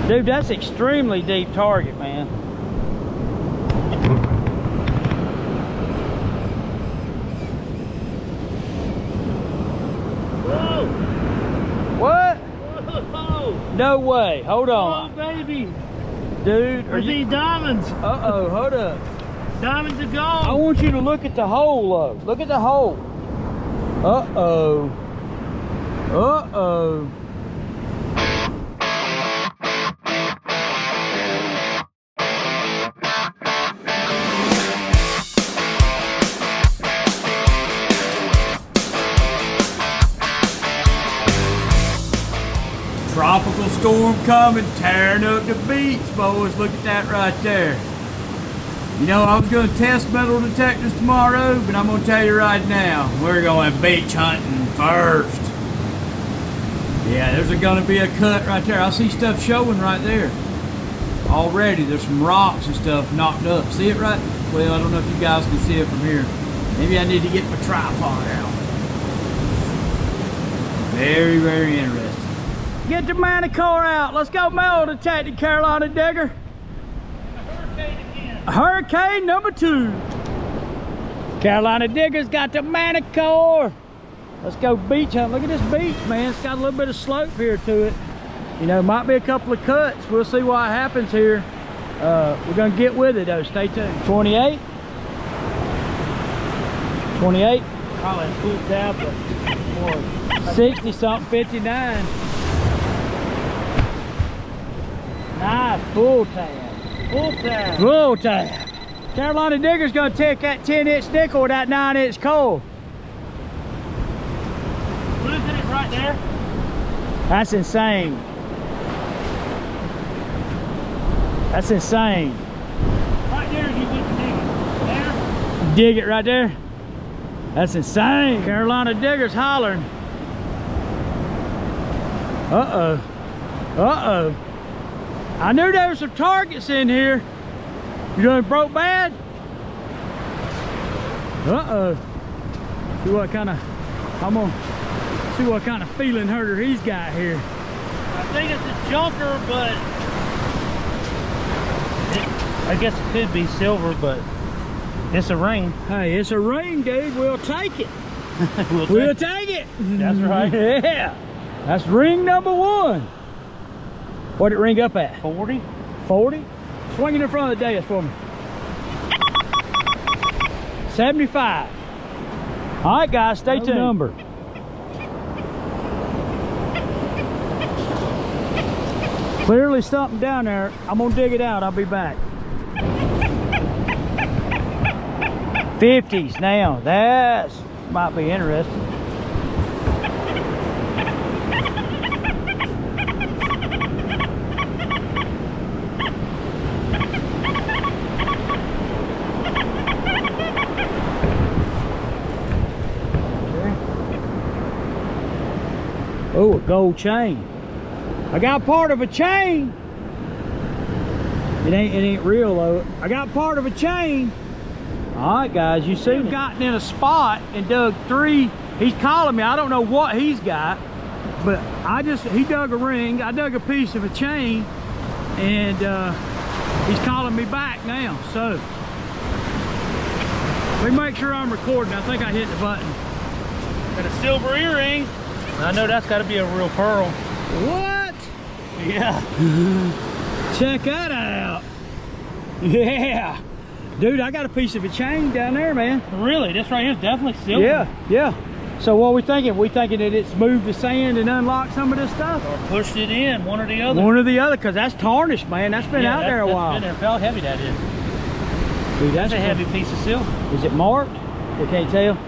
Dude, that's extremely deep target, man. Whoa! What? Whoa! No way. Hold on. Oh, baby. Dude, are There's you... these diamonds. Uh-oh, hold up. Diamonds of I gold. want you to look at the hole, though. Look at the hole. Uh-oh. Uh-oh. Tropical storm coming, tearing up the beach, boys. Look at that right there. You know, I was going to test metal detectors tomorrow, but I'm going to tell you right now, we're going beach hunting first. Yeah, there's going to be a cut right there. I see stuff showing right there. Already, there's some rocks and stuff knocked up. See it right? Well, I don't know if you guys can see it from here. Maybe I need to get my tripod out. Very, very interesting. Get the Manticore out. Let's go metal detecting, Carolina Digger. Hurricane number 2. Carolina Digger's got the Manticore. Let's go beach hunt. Look at this beach, man. It's got a little bit of slope here to it. You know, might be a couple of cuts. We'll see what happens here. We're going to get with it, though. Stay tuned. 28. 28. Probably full tab, but more. 60 something, 59. Nice, full tab. Full tab. Full tab. Carolina Digger's gonna take that 10-inch nickel with that 9-inch coal. Losing it right there. That's insane. That's insane. Right there, you wouldn't dig it. There. Dig it right there. That's insane. Carolina Digger's hollering. Uh-oh. Uh-oh. I knew there were some targets in here. You done broke bad? Uh-oh. See what kind of, I'm gonna see what kind of feeling herder he's got here. I think it's a junker, but I guess it could be silver, but it's a ring. Hey, it's a ring, dude. We'll take it. We'll take it. That's right. Yeah. That's ring number 1. What'd it ring up at? 40. 40? Swing it in front of the dais for me. 75. All right, guys, stay tuned. Number. Clearly something down there. I'm gonna dig it out. I'll be back. 50s now. That might be interesting. Oh, a gold chain. I got part of a chain. It ain't real though. I got part of a chain. All right, guys, you see, gotten in a spot and dug 3. He's calling me. I don't know what he's got, but he dug a ring. I dug a piece of a chain, and he's calling me back now. So let me make sure I'm recording. I think I hit the button. Got a silver earring. I know that's got to be a real pearl. What? Yeah. Check that out. Yeah. Dude, I got a piece of a chain down there, man. Really? This right here is definitely silver. Yeah, yeah. So what are we thinking? We thinking that it's moved the sand and unlocked some of this stuff? Or pushed it in, one or the other. One or the other, because that's tarnished, man. That's been out there a while. Been there. How heavy that is. Dude, That's a heavy piece of silver. Is it marked? We can't tell.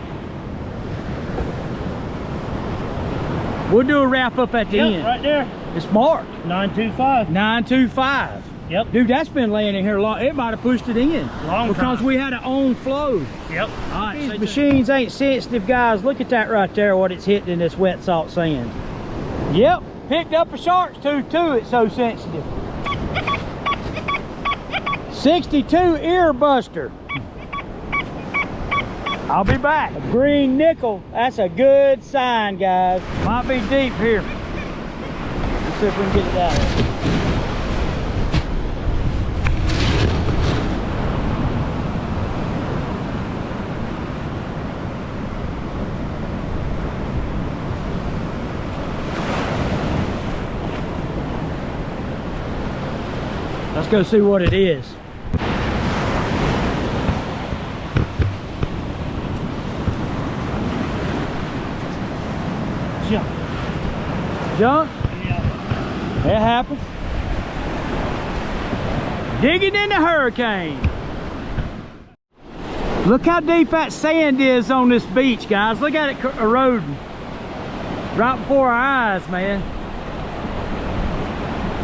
We'll do a wrap up at the end. Right there. It's marked. 925. 925. Yep. Dude, that's been laying in here long. It might have pushed it in. Long because time. we had our own flow. Yep. All right, these machines ain't sensitive, guys. Look at that right there, what it's hitting in this wet salt sand. Yep, picked up a shark's tooth too, it's so sensitive. 62 ear buster. I'll be back. A green nickel, that's a good sign, guys. Might be deep here. Let's see if we can get it out. Let's go see what it is. Jump. Junk? Yeah. It happened. Digging in the hurricane. Look how deep that sand is on this beach, guys. Look at it eroding. Right before our eyes, man.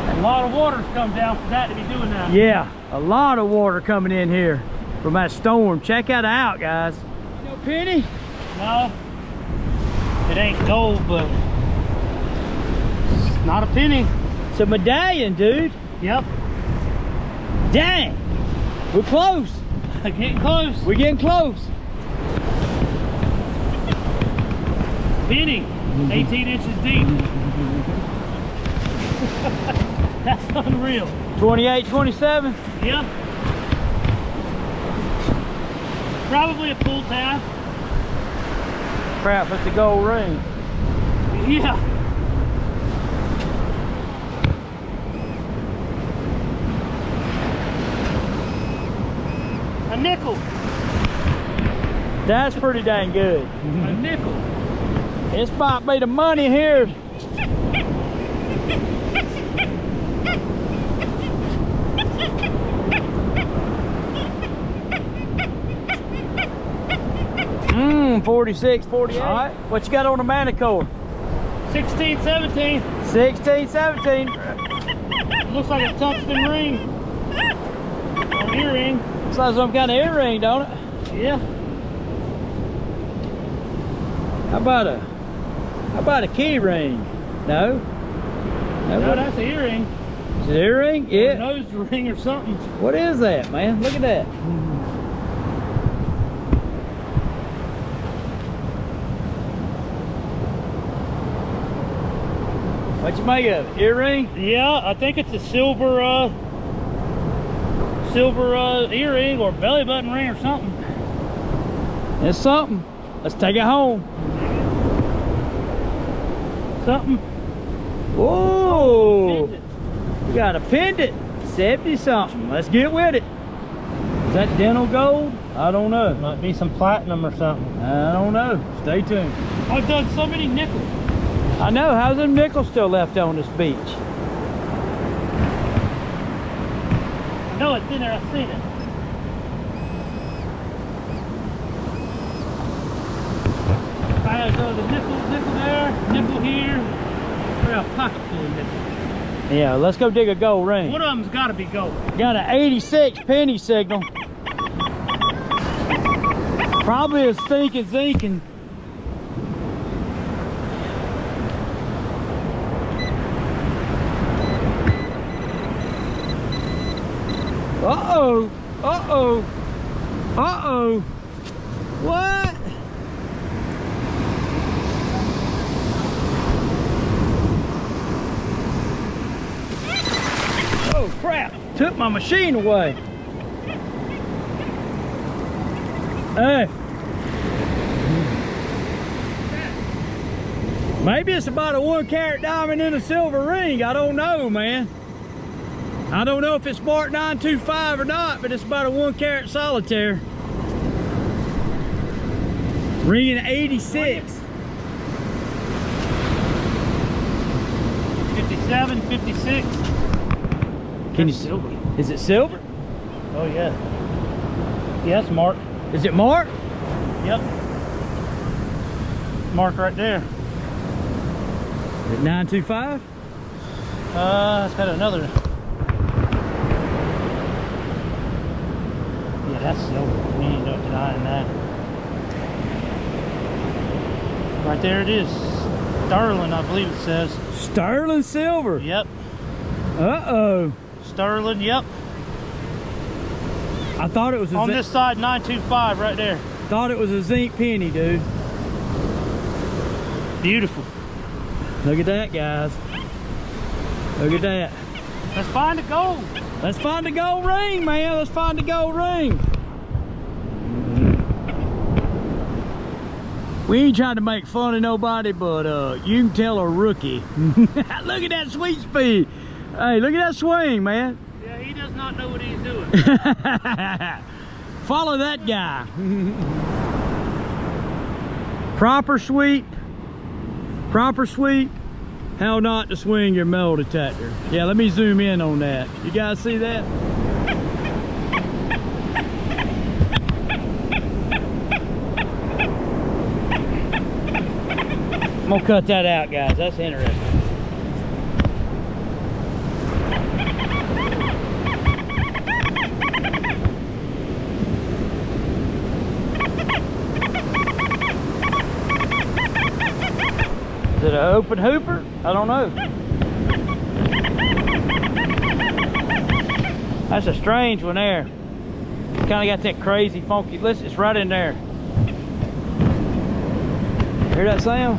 A lot of water's come down for that to be doing that. Yeah, a lot of water coming in here from that storm. Check that out, guys. No penny? No. It ain't gold, but it's not a penny. It's a medallion, dude. Yep. Dang. We're close. Getting close. We're getting close. Penny. 18 inches deep. That's unreal. 28, 27. Yep. Probably a pull tab. Crap, it's a gold ring. Yeah. A nickel. That's pretty dang good. A nickel. This might be the money here. Mmm, 46, 48. All right, what you got on the Manticore? 16, 17. 16, 17. Looks like a tungsten ring. An earring. Looks like some kind of earring, don't it? Yeah. How about a key ring? No? No, that's an earring. Is it an earring? Or Yeah. a nose ring or something. What is that, man? Look at that. What you make of it? Earring? Yeah, I think it's a silver earring or belly button ring or something. It's something. Let's take it home. Something. Whoa! We got a pendant. 70 something. Let's get with it. Is that dental gold? I don't know. Might be some platinum or something. I don't know. Stay tuned. I've done so many nickels. I know. How's them nickels still left on this beach? No, it's in there. I've seen it. I have the nickel there, nickel here. We got a pocket full of nickels. Yeah, let's go dig a gold ring. One of them's got to be gold. Got an 86 penny signal. Probably a stinking zinking. Uh-oh. Uh-oh. Uh-oh. What? Oh, crap. Took my machine away. Hey. Maybe it's about a 1 carat diamond in a silver ring. I don't know, man. I don't know if it's marked 925 or not, but it's about a 1 carat solitaire. Ring 86. 57, 56. Can you That's silver. Is it silver? Oh yeah. Yeah, it's marked. Is it marked? Yep. Marked right there. Is it 925? It's got another. Yeah, that's silver. We ain't no denying that. Right there it is. Sterling, I believe it says. Sterling silver. Yep. Uh-oh. Sterling, yep. I thought it was a On this side, 925 right there. Thought it was a zinc penny, dude. Beautiful. Look at that, guys. Look at that. Let's find the gold. Let's find the gold ring, man. Let's find the gold ring. We ain't trying to make fun of nobody, but you can tell a rookie. Look at that sweet speed. Hey, look at that swing, man. Yeah, He does not know what he's doing. Follow that guy. Proper sweep. Proper sweep. How not to swing your metal detector. Yeah, let me zoom in on that. You guys see that? I'm gonna cut that out, guys. That's interesting. Is it an open hooper? I don't know. That's a strange one there. It's kind of got that crazy funky. Listen, it's right in there. Hear that sound?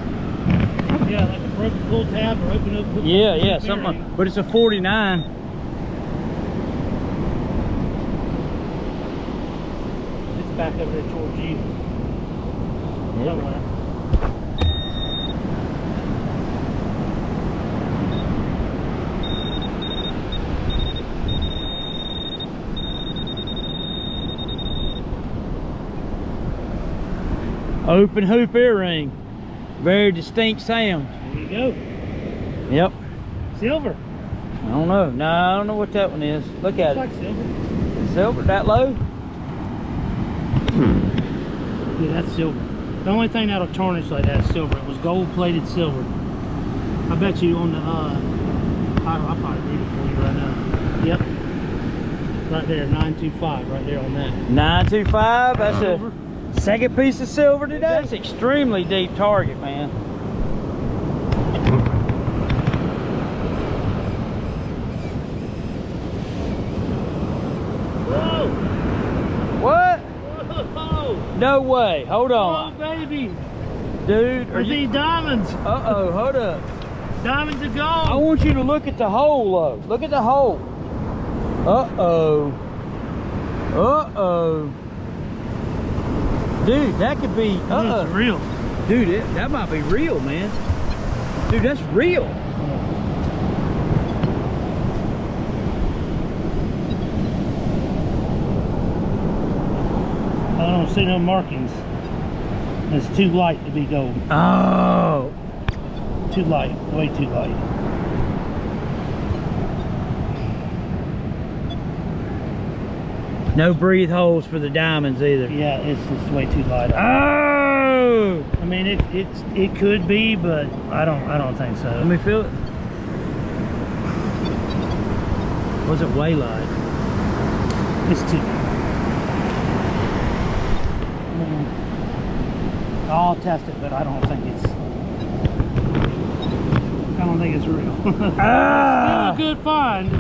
Yeah, like a broken pull tab or open up. Yeah, something like, but it's a 49. It's back over there towards you. Somewhere. Open hoop earring. Very distinct sound. There you go. Yep. Silver. I don't know. No, I don't know what that one is. Look at It's it. like silver. Silver, that low? Yeah, that's silver. The only thing that'll tarnish like that is silver. It was gold-plated silver. I bet you on the, I'll probably read it for you right now. Yep. Right there, 925, right there on that. 925, that's Silver. a second piece of silver today. That's extremely deep target, man. Whoa! What? Whoa! No way. Hold Oh, on. baby! Dude, Are these diamonds? Uh-oh, hold up. Diamonds of I gold! want you to look at the hole, though. Look at the hole. Uh-oh. Uh-oh. Dude, that could be, It's real. Dude, that might be real, man. Dude, that's real. I don't see no markings. It's too light to be gold. Oh. Too light. Way too light. No breathe holes for the diamonds either. Yeah, it's just way too light. Oh! I mean, it could be, but I don't think so. Let me feel it. Was it way light? It's too. I'll test it, but I don't think it's real. Ah! Still a good find.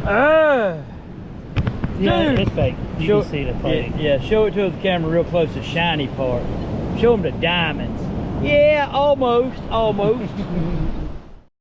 Yeah, Dude. it's fake. You Show, can see the plate. yeah, show it to the camera real close, the shiny part. Show them the diamonds. Yeah, almost.